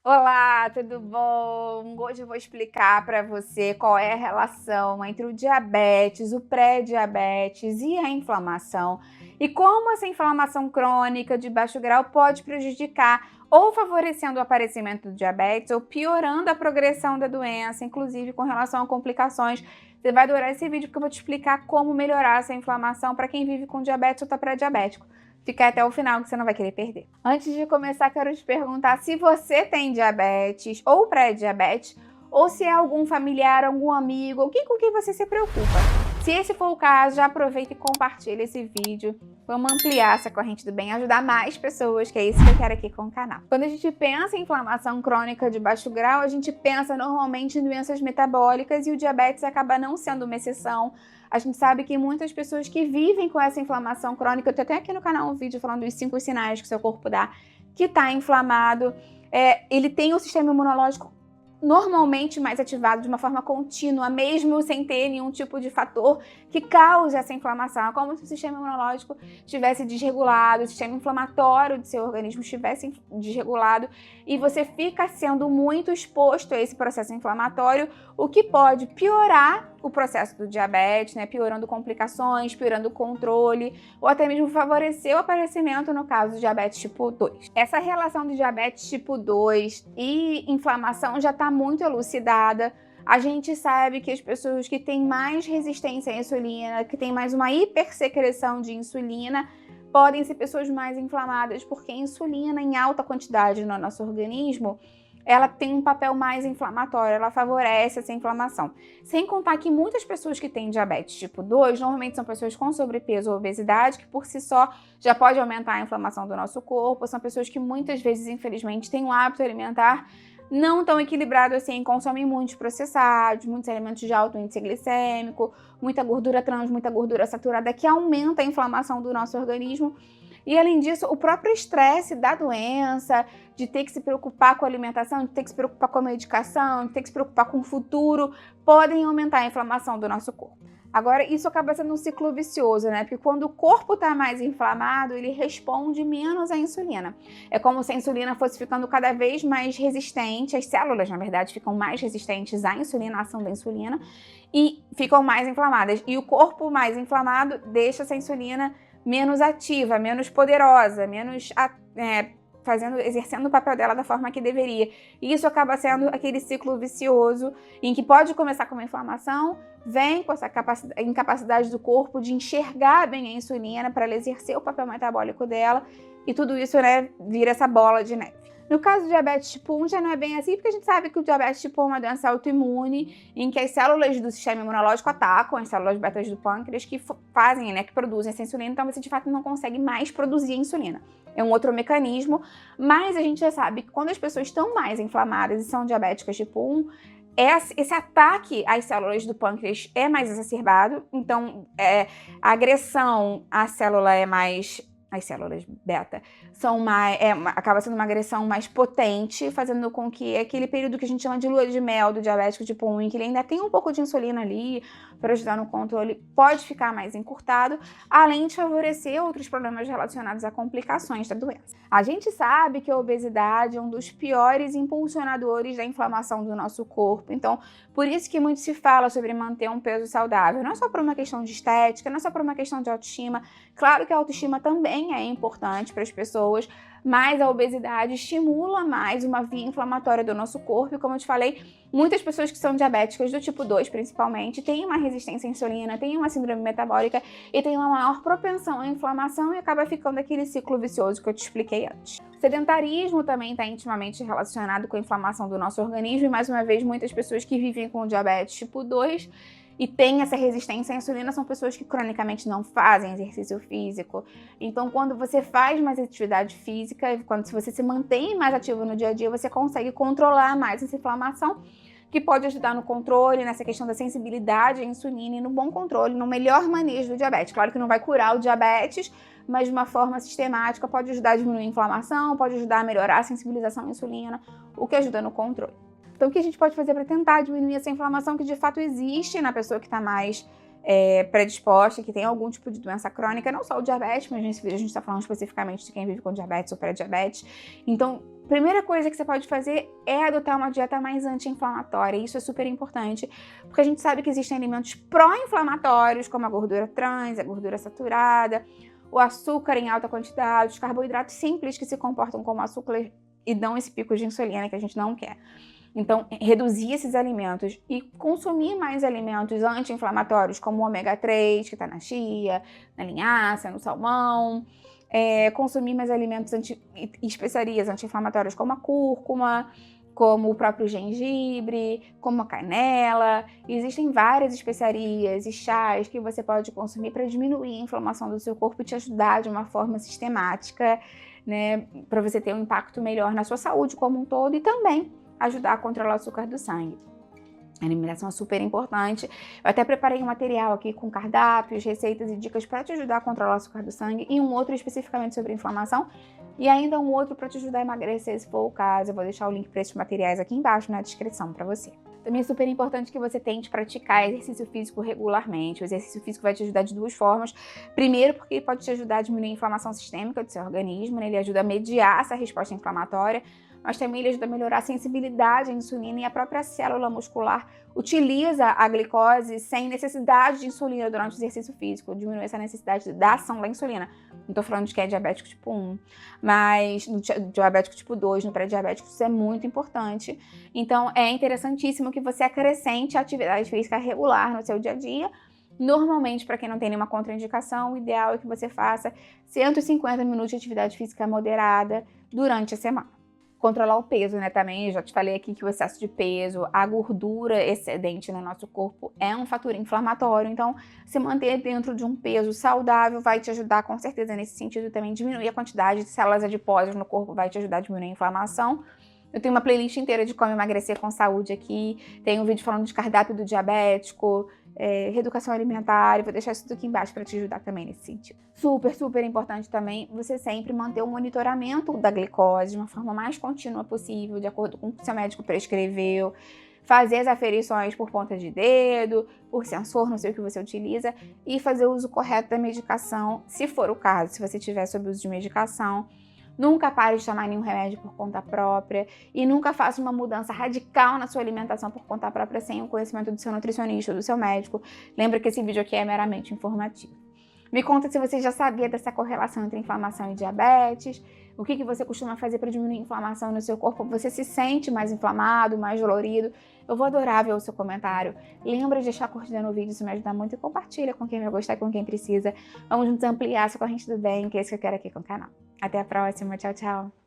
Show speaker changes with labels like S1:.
S1: Olá, tudo bom? Hoje eu vou explicar para você qual é a relação entre o diabetes, o pré-diabetes e a inflamação e como essa inflamação crônica de baixo grau pode prejudicar ou favorecendo o aparecimento do diabetes ou piorando a progressão da doença, inclusive com relação a complicações. Você vai adorar esse vídeo porque eu vou te explicar como melhorar essa inflamação para quem vive com diabetes ou está pré-diabético. Fica até o final que você não vai querer perder. Antes de começar, quero te perguntar se você tem diabetes ou pré-diabetes, ou se é algum familiar, algum amigo, alguém com quem você se preocupa. Se esse for o caso, já aproveita e compartilha esse vídeo. Vamos ampliar essa corrente do bem, ajudar mais pessoas, que é isso que eu quero aqui com o canal. Quando a gente pensa em inflamação crônica de baixo grau, a gente pensa normalmente em doenças metabólicas e o diabetes acaba não sendo uma exceção. A gente sabe que muitas pessoas que vivem com essa inflamação crônica, eu tenho até aqui no canal um vídeo falando dos 5 sinais que o seu corpo dá, que está inflamado, ele tem o sistema imunológico normalmente mais ativado de uma forma contínua, mesmo sem ter nenhum tipo de fator que cause essa inflamação. É como se o sistema imunológico estivesse desregulado, o sistema inflamatório do seu organismo estivesse desregulado e você fica sendo muito exposto a esse processo inflamatório, o que pode piorar o processo do diabetes, né, piorando complicações, piorando o controle, ou até mesmo favorecer o aparecimento no caso do diabetes tipo 2. Essa relação do diabetes tipo 2 e inflamação já está muito elucidada. A gente sabe que as pessoas que têm mais resistência à insulina, que têm mais uma hipersecreção de insulina, podem ser pessoas mais inflamadas, porque a insulina em alta quantidade no nosso organismo, ela tem um papel mais inflamatório, ela favorece essa inflamação. Sem contar que muitas pessoas que têm diabetes tipo 2, normalmente são pessoas com sobrepeso ou obesidade, que por si só já pode aumentar a inflamação do nosso corpo, são pessoas que muitas vezes, infelizmente, têm um hábito alimentar não tão equilibrado assim, consomem muitos processados, muitos alimentos de alto índice glicêmico, muita gordura trans, muita gordura saturada, que aumenta a inflamação do nosso organismo. E além disso, o próprio estresse da doença, de ter que se preocupar com a alimentação, de ter que se preocupar com a medicação, de ter que se preocupar com o futuro, podem aumentar a inflamação do nosso corpo. Agora, isso acaba sendo um ciclo vicioso, né? Porque quando o corpo está mais inflamado, ele responde menos à insulina. É como se a insulina fosse ficando cada vez mais resistente, as células, na verdade, ficam mais resistentes à insulina, à ação da insulina, e ficam mais inflamadas. E o corpo mais inflamado deixa essa insulina menos ativa, menos poderosa, menos exercendo o papel dela da forma que deveria. E isso acaba sendo aquele ciclo vicioso em que pode começar com uma inflamação, vem com essa incapacidade do corpo de enxergar bem a insulina para ela exercer o papel metabólico dela, e tudo isso, né, vira essa bola de neve. No caso do diabetes tipo 1 já não é bem assim, porque a gente sabe que o diabetes tipo 1 é uma doença autoimune, em que as células do sistema imunológico atacam as células betas do pâncreas que fazem, né, que produzem essa insulina, então você de fato não consegue mais produzir a insulina. É um outro mecanismo, mas a gente já sabe que quando as pessoas estão mais inflamadas e são diabéticas tipo 1, esse ataque às células do pâncreas é mais exacerbado, então a agressão à célula é mais... As células beta acaba sendo uma agressão mais potente, fazendo com que aquele período que a gente chama de lua de mel do diabético tipo 1, em que ele ainda tem um pouco de insulina ali para ajudar no controle, pode ficar mais encurtado, além de favorecer outros problemas relacionados a complicações da doença. A gente sabe que a obesidade é um dos piores impulsionadores da inflamação do nosso corpo, então por isso que muito se fala sobre manter um peso saudável, não é só por uma questão de estética, não é só por uma questão de autoestima. Claro que a autoestima também é importante para as pessoas, mas a obesidade estimula mais uma via inflamatória do nosso corpo e, como eu te falei, muitas pessoas que são diabéticas do tipo 2, principalmente, têm uma resistência à insulina, têm uma síndrome metabólica e têm uma maior propensão à inflamação e acaba ficando aquele ciclo vicioso que eu te expliquei antes. O sedentarismo também está intimamente relacionado com a inflamação do nosso organismo e, mais uma vez, muitas pessoas que vivem com diabetes tipo 2 e tem essa resistência à insulina são pessoas que cronicamente não fazem exercício físico. Então, quando você faz mais atividade física, quando você se mantém mais ativo no dia a dia, você consegue controlar mais essa inflamação, que pode ajudar no controle, nessa questão da sensibilidade à insulina e no bom controle, no melhor manejo do diabetes. Claro que não vai curar o diabetes, mas de uma forma sistemática pode ajudar a diminuir a inflamação, pode ajudar a melhorar a sensibilização à insulina, o que ajuda no controle. Então, o que a gente pode fazer para tentar diminuir essa inflamação que de fato existe na pessoa que está mais predisposta, que tem algum tipo de doença crônica, não só o diabetes, mas nesse vídeo a gente está falando especificamente de quem vive com diabetes ou pré-diabetes. Então, primeira coisa que você pode fazer é adotar uma dieta mais anti-inflamatória. Isso é super importante, porque a gente sabe que existem alimentos pró-inflamatórios, como a gordura trans, a gordura saturada, o açúcar em alta quantidade, os carboidratos simples que se comportam como açúcar e dão esse pico de insulina que a gente não quer. Então, reduzir esses alimentos e consumir mais alimentos anti-inflamatórios, como o ômega 3, que está na chia, na linhaça, no salmão. Consumir mais alimentos e especiarias anti-inflamatórias, como a cúrcuma, como o próprio gengibre, como a canela. Existem várias especiarias e chás que você pode consumir para diminuir a inflamação do seu corpo e te ajudar de uma forma sistemática, né, para você ter um impacto melhor na sua saúde como um todo e também ajudar a controlar o açúcar do sangue. A alimentação é super importante. Eu até preparei um material aqui com cardápios, receitas e dicas para te ajudar a controlar o açúcar do sangue e um outro especificamente sobre inflamação e ainda um outro para te ajudar a emagrecer se for o caso. Eu vou deixar o link para esses materiais aqui embaixo na descrição para você. Também é super importante que você tente praticar exercício físico regularmente. O exercício físico vai te ajudar de duas formas. Primeiro, porque ele pode te ajudar a diminuir a inflamação sistêmica do seu organismo, né? Ele ajuda a mediar essa resposta inflamatória, mas também ele ajuda a melhorar a sensibilidade à insulina e a própria célula muscular utiliza a glicose sem necessidade de insulina durante o exercício físico, diminui essa necessidade da ação da insulina. Não tô falando de quem é diabético tipo 1, mas no diabético tipo 2, no pré-diabético, isso é muito importante. Então, é interessantíssimo que você acrescente a atividade física regular no seu dia a dia. Normalmente, para quem não tem nenhuma contraindicação, o ideal é que você faça 150 minutos de atividade física moderada durante a semana. Controlar o peso, né, também, eu já te falei aqui que o excesso de peso, a gordura excedente no nosso corpo é um fator inflamatório, então se manter dentro de um peso saudável vai te ajudar com certeza nesse sentido também, diminuir a quantidade de células adiposas no corpo vai te ajudar a diminuir a inflamação. Eu tenho uma playlist inteira de como emagrecer com saúde aqui, tem um vídeo falando de cardápio do diabético, reeducação alimentar, e vou deixar isso tudo aqui embaixo para te ajudar também nesse sentido. Super, super importante também você sempre manter o monitoramento da glicose de uma forma mais contínua possível, de acordo com o que seu médico prescreveu, fazer as aferições por ponta de dedo, por sensor, não sei o que você utiliza, e fazer o uso correto da medicação, se for o caso, se você estiver sob uso de medicação. Nunca pare de tomar nenhum remédio por conta própria e nunca faça uma mudança radical na sua alimentação por conta própria sem o conhecimento do seu nutricionista ou do seu médico. Lembra que esse vídeo aqui é meramente informativo. Me conta se você já sabia dessa correlação entre inflamação e diabetes, o que você costuma fazer para diminuir a inflamação no seu corpo, você se sente mais inflamado, mais dolorido. Eu vou adorar ver o seu comentário. Lembra de deixar curtida no vídeo, isso me ajuda muito, e compartilha com quem vai gostar e com quem precisa. Vamos juntos ampliar essa corrente do bem, que é isso que eu quero aqui com o canal. Até a próxima, tchau, tchau!